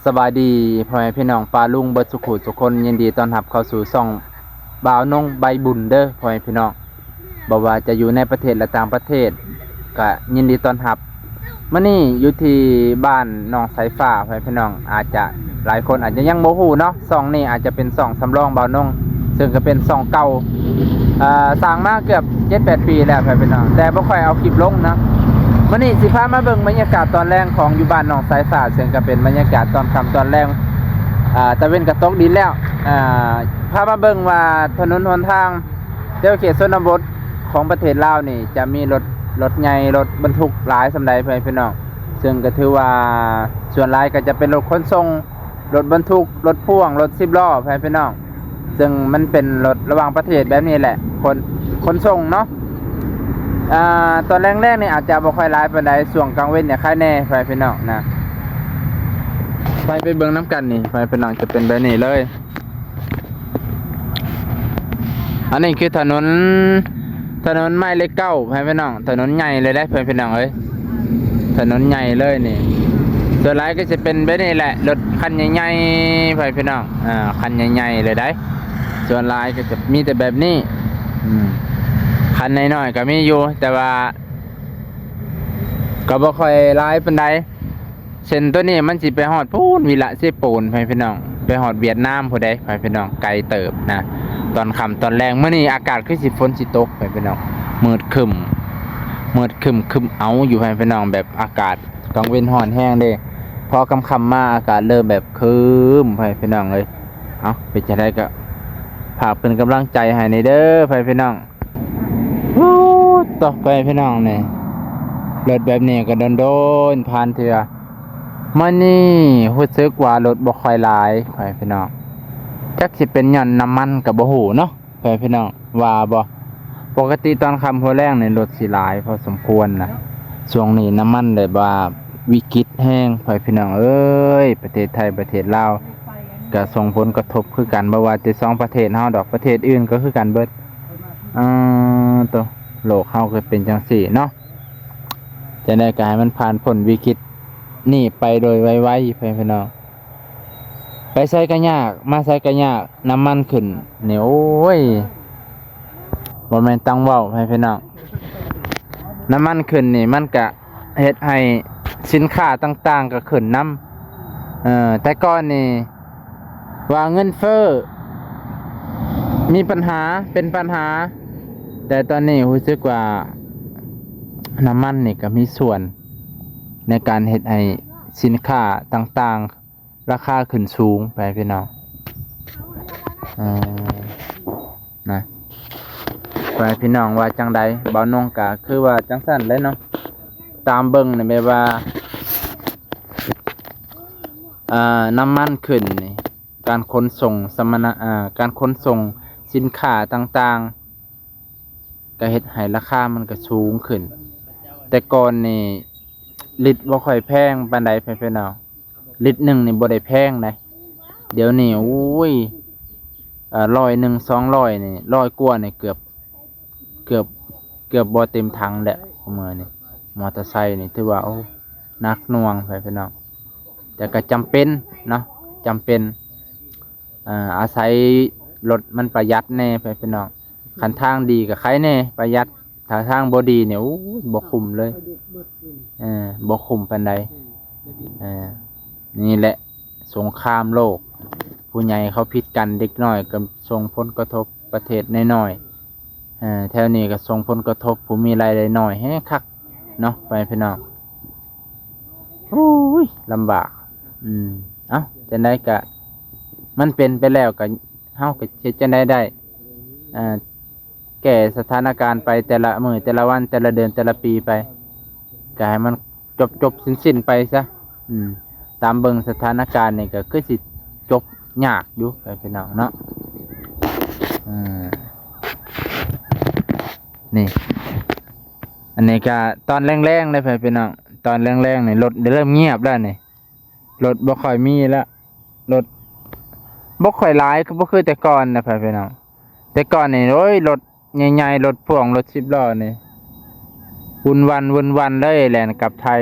สบายดีพ่อแม่พี่น้องปาลุงเบิดสุขุทุกคนยินดีต้อนรับเข้าสู่ช่องบ่าวนงใบบุญเด้อพ่อแม่พี่น้องบ่ว่าจะอยู่ในประเทศและต่างประเทศก็ยินดีต้อนรับมื้อนี้อยู่ที่บ้านหนองสายฟ้าพ่อแม่พี่น้องอาจจะหลายคนอาจจะยังบ่ฮู้เนาะช่องนี้อาจจะเป็นช่องสำรองบ่าวนงซึ่งก็เป็นช่องเก่าสร้างมาเกือบ 7-8 ปีแล้วพ่อแม่พี่น้องแต่บ่ค่อยเอาคลิปลงนะมื้อนี้สิพามาเบิ่งบรรยากาศตอนแรกของอยู่บ้านหนองสายฟ้าซึ่งก็เป็นบรรยากาศตอนค่ำตอนแรกตะเวนก็ตกดินแล้วพามาเบิ่งว่าถนนหนทางแถวเขตชนบทของประเทศลาวนี่จะมีรถใหญ่รถบรรทุกหลายสำใดพี่น้องซึ่งก็ถือว่าส่วนหลายก็จะเป็นรถขนส่งรถบรรทุกรถพ่วงรถ10ล้อพี่น้องซึ่งมันเป็นรถระหว่างประเทศแบบนี้แหละขนส่งเนาะตอนแรกๆนี่อาจจะบ่ค่อยหลายปานใดช่วงกลางเว้นเนี่ยค่ายแน่พี่น้องนะไปเบิ่งน้ำกันนี่พี่น้องจะเป็นแบบนี้เลยอันนี้คือถนนไม้เล็กเก้าพี่น้องถนนใหญ่เลยได้พี่น้องเอ้ยถนนใหญ่เลยนี่ส่วนหลายก็จะเป็นแบบนี้แหละรถคันใหญ่ๆพี่น้องคันใหญ่ๆเลยได้ส่วนหลายก็จะมีแต่แบบนี้คันน้อยๆก็มีอยู่แต่ว่าก็บ่ค่อยหลายปานใดเส้นตัวนี้มันสิไปฮอดพูนวิระเสปูนพี่น้องไปฮอดเวียดนามผู้ใดพี่น้องไกลเติบนะตอนค่ำตอนแรงมื้อนี้อากาศคือสิฝนสิตกพี่น้องมืดครึ้มเอาอยู่พี่น้องแบบอากาศกลางเว้นร้อนแห้งเด้พอค่ำๆมาอากาศเริ่มแบบครึ้มพี่น้องเลยเอาไปจะได้ก็ฝากเป็นกำลังใจให้ในเด้อพี่น้องต่อไปพี่น้องนี่รถแบบนี้ก็โดนผ่านเถื่อมันนี่รู้สึกว่ารถบ่ค่อยหลายพี่น้องจักสิเป็นหย่อนน้ำมันกับบ่ฮู้เนาะพี่น้องว่าบ่ปกติตอนค่ำหัวแรงนี่รถสิหลายพอสมควรนะช่วงนี้น้ำมันได้ว่าวิกฤตแห้งพี่น้องเอ้ยประเทศไทยประเทศลาวก็ส่งผลกระทบคือกันบ่ว่าแต่2ประเทศเฮาดอกประเทศอื่นก็คือกันเบิดตัวโลกเฮาก็เป็นจังซี่เนาะจะได้ก็ให้มันผ่านพ้นวิกฤตนี่ไปโดยไวๆพี่น้องไปใช้ก็ยากมาใช้ก็ยากน้ำมันขึ้นเนี่ยโอ้ยบ่แม่นตังเว้าพี่น้องน้ำมันขึ้นนี่มันก็เฮ็ดให้สินค้าต่างๆก็ขึ้นนำแต่ก่อนนี่ว่าเงินเฟ้อมีปัญหาเป็นปัญหาแต่ตอนนี้รู้สึกว่าน้ำมันนี่ก็มีส่วนในการเฮ็ดให้สินค้าต่างๆราคาขึ้นสูงไปพี่น้องนะไปพี่น้องว่าจังใดบ่าวนงก็คือว่าจังซั่นเลยเนาะตามเบิ่งนี่แบบว่าน้ำมันขึ้นนี่การขนส่งการขนส่งสินค้าต่างๆก็เฮ็ดให้ราคามันก็สูงขึ้นแต่ก่อนนี่ลิตรบ่ค่อยแพงปานใดพี่น้องลิตรหนึ่งนี่บ่ได้แพงนะเดี๋ยวนี้โอ้ย100 200นี่100กว่านี่เกือบบ่เต็มถังแหละมื้อนี้มอเตอร์ไซค์นี่ถือว่าโอ้หนักหน่วงพี่น้องแต่ก็จำเป็นเนาะจำเป็นอาศัยรถมันประหยัดแน่พี่น้องคันทางดีก็ใครแน่ประหยัดถ้าทางบ่ดีเนี่ยโอ้บ่คุ้มเลยบ่คุ้มปานใดนี่แหละสงครามโลกผู้ใหญ่เขาผิดกันเด็กน้อยก็ส่งผลกระทบประเทศน้อยๆแถวนี้ก็ส่งผลกระทบผู้มีรายได้น้อยแฮะคักเนาะไปพี่น้องโอ้ยลำบากเอ้าจังได๋ก็มันเป็นไปแล้วก็เฮาก็เฮ็ดจังได๋ได้แก้สถานการณ์ไปแต่ละมื้อแต่ละวันแต่ละเดือนแต่ละปีไปก็ให้มันจบสิ้นไปซะตามเบิ่งสถานการณ์นี่ก็คือสิจบยากอยู่ไปพี่น้องเนาะนี่อันนี้ก็ตอนแรงๆเลยพี่น้องตอนแรงๆนี่รถเริ่มเงียบแล้วนี่รถบ่ค่อยมีแล้วรถบ่ค่อยหลายก็บ่คือแต่ก่อนนะพี่น้องแต่ก่อนนี่โอ้ยรถใหญ่ๆรถพ่วงรถ10ล้อนี่วุ่นวันเลยแหละกับไทย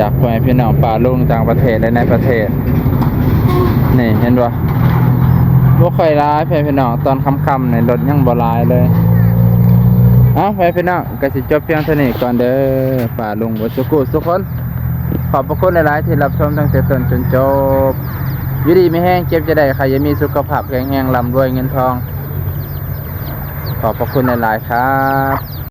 จากพ่อแม่พี่น้องป่าลุงต่างประเทศและในประเทศนี่เห็นบ่ค่อยร้ายพ่อแม่พี่น้องตอนค่ำๆในรถยังบ่หลายเลยพ่อแม่พี่น้องก็สิจบเพียงเท่านี้ก่อนเด้อป่าลุงบ่สุขุทุกคนขอบพระคุณหลายๆที่รับชมตั้งแต่ต้นจนจบอยู่ดีไม่แห้งเจ็บจะได้ใครจะมีสุขภาพแข็งแรงร่ำรวยเงินทองขอบพระคุณหลายๆครับ